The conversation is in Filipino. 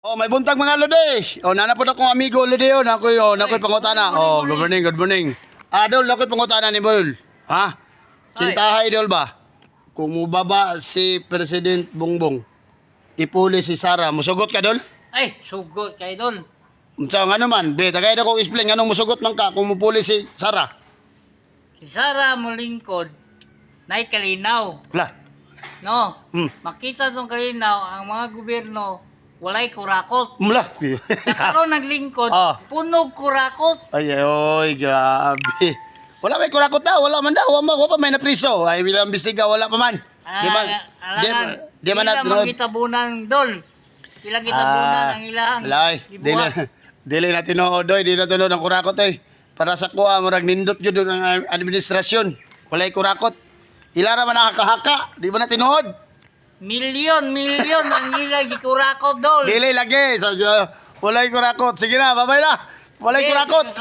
Oh, may buntag mga lode. Oh, nana po akong amigo lode oh, nakoy pangutana. Oh, good morning, good morning. Dol, nakoy pangutana ni Bol. Ha? Kintahay dol ba? Kung mubaba si President Bongbong, ipuli si Sara, musugot ka dol? Ay, sugot kay Idol. Unsa nga naman, be tagay na ko explain nganong musugot man ka kung mupuli si Sara. Si Sara Molingkod, nay kalinaw. Wala. No? Hmm. Makita tong kalinaw, ang mga gobyerno, walay kurakot. Mula. Karon naglingkod, Ah. Oh. punog kurakot. Ay, oy, grabe. Wala may kurakot daw, wala man daw, wala pa may napriso. Ay, bilang bisiga, wala pa man. Di ba? Di man Ila natin. magitabunan, Dol. Ilang kitabunan ang ilang. Alay, gibuhat. dili na tinuod oy, di na tinuod ang kurakot oy. Para sa kuha murag nindot jud ang administrasyon. Walay kurakot. Ilara man nakakahaka, di ba na tinuod? Milyon ang ilang gikurakot, Dol. Dili lagi. So, walay kurakot. Sige na, babay na. Walay kurakot.